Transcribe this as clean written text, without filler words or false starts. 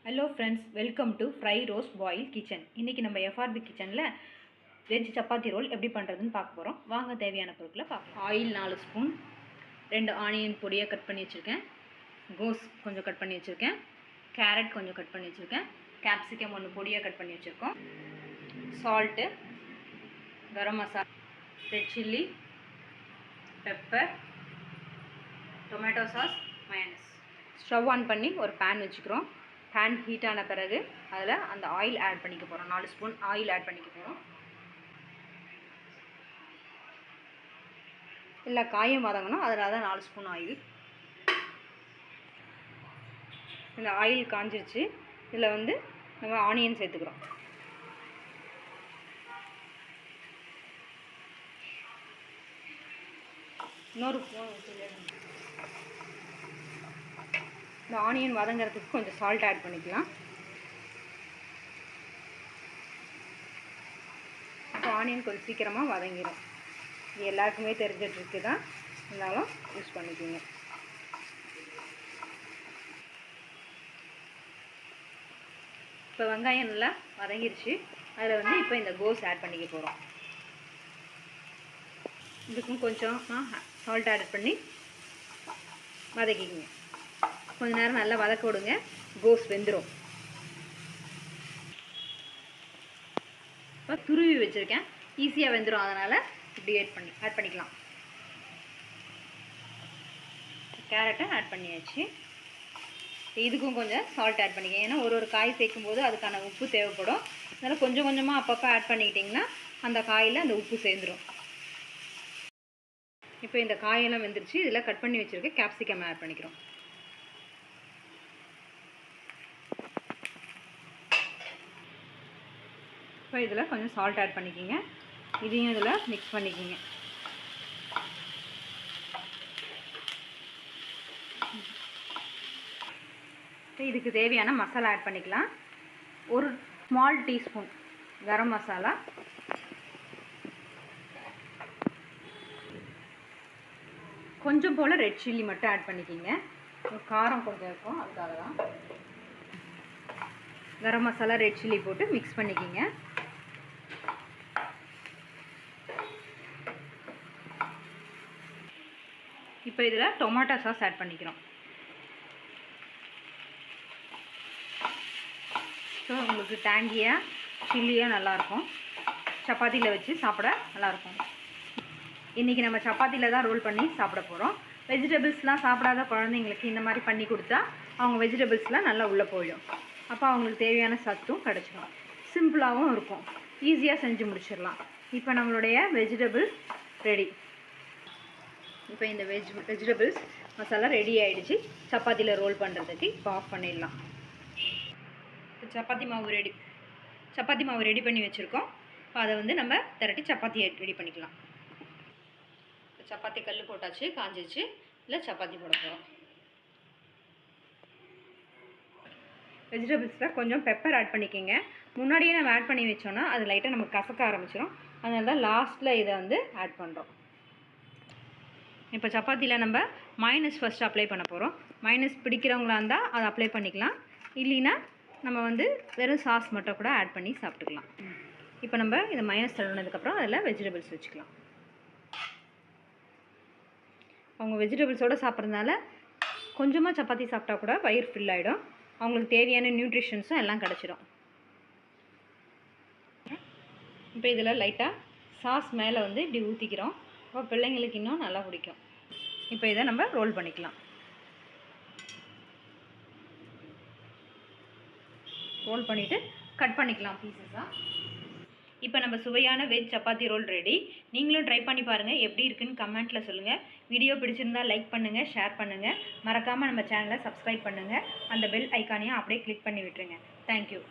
Hello friends, welcome to Fry Roast Boil Kitchen. இன்னைக்கு நம்ம FRB கிச்சன்ல வெஜ் சப்பாத்தி ரோல் எப்படி பண்றதுன்னு பார்க்க போறோம். வாங்க தேவையான பொருட்களை பார்க்கலாம். ஆயில் 4 ஸ்பூன், 2 ஆனியன் பொடியா கட் பண்ணி வச்சிருக்கேன். கோஸ் கொஞ்சம் கட் பண்ணி வச்சிருக்கேன். கேரட் கொஞ்சம் கட் பண்ணி வச்சிருக்கேன். கேப்சிகம் ஒன்று பொடியா கட் பண்ணி வச்சிருக்கோம். Salt, garam masala, red chilli, pepper, tomato sauce, mayonnaise. Stove on பண்ணி ஒரு pan வச்சுக்கிறோம். பேன் ஹீட் ஆன பிறகு அதில் அந்த ஆயில் ஆட் பண்ணிக்க போகிறோம். 4 ஸ்பூன் ஆயில் ஆட் பண்ணிக்க போகிறோம். இல்லை காயம் வதங்கணும், அதில் தான் 4 ஸ்பூன் ஆயில். இந்த ஆயில் காஞ்சிருச்சு. இதில் வந்து நம்ம ஆனியன் சேர்த்துக்கிறோம். இன்னொரு இந்த ஆனியன் வதங்கிறதுக்கு கொஞ்சம் சால்ட் ஆட் பண்ணிக்கலாம். இப்போ ஆனியன் கொஞ்சம் சீக்கிரமாக வதங்கிடும். இது எல்லாருக்குமே தெரிஞ்ச ட்ரிக்கு தான், இருந்தாலும் யூஸ் பண்ணிக்கோங்க. இப்போ வெங்காயம் நல்லா வதங்கிருச்சு. அதில் வந்து இப்போ இந்த கோஸ் ஆட் பண்ணிக்க போகிறோம். இதுக்கும் கொஞ்சம் சால்ட் ஆட் பண்ணி வதக்கிக்குங்க. கொஞ்ச நேரம் நல்லா வதக்க விடுங்க, கோஸ் வெந்துடும். இப்போ துருவி வச்சுருக்கேன், ஈஸியாக வெந்துடும், அதனால் இப்படி ஆட் பண்ணிக்கலாம். கேரட்டை ஆட் பண்ணியாச்சு. இதுக்கும் கொஞ்சம் சால்ட் ஆட் பண்ணிக்கங்க. ஏன்னா ஒரு காய் சேர்க்கும் போது அதுக்கான உப்பு தேவைப்படும். அதனால் கொஞ்சம் கொஞ்சமாக அப்பப்போ ஆட் பண்ணிக்கிட்டிங்கன்னா அந்த காயில் அந்த உப்பு சேர்ந்துடும். இப்போ இந்த காயெல்லாம் வெந்துருச்சு. இதில் கட் பண்ணி வச்சுருக்க கேப்சிகம் ஆட் பண்ணிக்கிறோம். இப்போ இதில் கொஞ்சம் சால்ட் ஆட் பண்ணிக்கிங்க. இதையும் இதில் மிக்ஸ் பண்ணிக்கிங்க. இதுக்கு தேவையான மசாலா ஆட் பண்ணிக்கலாம். ஒரு ஸ்மால் டீஸ்பூன் கரம் மசாலா, கொஞ்சம் போல் ரெட் சில்லி மட்டும் ஆட் பண்ணிக்கிங்க. காரம் கொஞ்சம் இருக்கும், அதுக்காக தான். கரம் மசாலா, ரெட் சில்லி போட்டு மிக்ஸ் பண்ணிக்கிங்க. இப்போ இதில் டொமேட்டோ சாஸ் ஆட் பண்ணிக்கிறோம். ஸோ உங்களுக்கு டேங்கியாக சில்லியாக நல்லாயிருக்கும், சப்பாத்தியில் வச்சு சாப்பிட நல்லாயிருக்கும். இன்றைக்கி நம்ம சப்பாத்தியில் தான் ரோல் பண்ணி சாப்பிட போகிறோம். வெஜிடபிள்ஸ்லாம் சாப்பிடாத குழந்தைங்களுக்கு இந்த மாதிரி பண்ணி கொடுத்தா அவங்க வெஜிடபிள்ஸ்லாம் நல்லா உள்ளே போயிடும். அப்போ அவங்களுக்கு தேவையான சத்தும் கிடச்சிடும். சிம்பிளாகவும் இருக்கும், ஈஸியாக செஞ்சு முடிச்சிடலாம். இப்போ நம்மளுடைய வெஜிடபிள் ரெடி. இப்போ இந்த வெஜிடபிள்ஸ் மசாலா ரெடி ஆகிடுச்சு. சப்பாத்தியில் ரோல் பண்ணுறதுக்கு இப்போ ஆஃப் பண்ணிடலாம். சப்பாத்தி மாவு ரெடி பண்ணி வச்சுருக்கோம். இப்போ அதை வந்து நம்ம திரட்டி சப்பாத்தியை ரெடி பண்ணிக்கலாம். சப்பாத்தி கல் போட்டாச்சு, காஞ்சிச்சு. இல்லை சப்பாத்தி போட போகிறோம். வெஜிடபிள்ஸில் கொஞ்சம் பெப்பர் ஆட் பண்ணிக்கோங்க. முன்னாடியே நம்ம ஆட் பண்ணி வச்சோன்னா அது லைட்டாக நமக்கு கசக்க ஆரம்பிச்சிடும். அதனால தான் லாஸ்ட்டில் இதை வந்து ஆட் பண்ணுறோம். இப்போ சப்பாத்தியில் நம்ம மயோனைஸ் ஃபஸ்ட்டு அப்ளை பண்ண போகிறோம். மயோனைஸ் பிடிக்கிறவங்களா இருந்தால் அதை அப்ளை பண்ணிக்கலாம். இல்லைன்னா நம்ம வந்து வெறும் சாஸ் மட்டும் கூட ஆட் பண்ணி சாப்பிட்டுக்கலாம். இப்போ நம்ம இந்த மயோனைஸ் தடவினதுக்கப்புறம் அதில் வெஜிடபிள்ஸ் வச்சுக்கலாம். அவங்க வெஜிடபிள்ஸோடு சாப்பிட்றதுனால கொஞ்சமாக சப்பாத்தி சாப்பிட்டா கூட வயிறு ஃபில் ஆகிடும். அவங்களுக்கு தேவையான நியூட்ரிஷன்ஸும் எல்லாம் கிடச்சிடும். இப்போ இதில் லைட்டாக சாஸ் மேலே வந்து இப்படி ஊற்றிக்கிறோம். அப்போ பிள்ளைங்களுக்கு இன்னும் நல்லா பிடிக்கும். இப்போ இதை நம்ம ரோல் பண்ணிக்கலாம். ரோல் பண்ணிவிட்டு கட் பண்ணிக்கலாம் பீசஸாக. இப்போ நம்ம சுவையான வெஜ் சப்பாத்தி ரோல் ரெடி. நீங்களும் ட்ரை பண்ணி பாருங்கள், எப்படி இருக்குன்னு கமெண்ட்டில் சொல்லுங்கள். வீடியோ பிடிச்சிருந்தால் லைக் பண்ணுங்கள், ஷேர் பண்ணுங்கள். மறக்காமல் நம்ம சேனலை சப்ஸ்கிரைப் பண்ணுங்கள். அந்த பெல் ஐக்கானையும் அப்படியே கிளிக் பண்ணி விட்டுருங்க. தேங்க்யூ.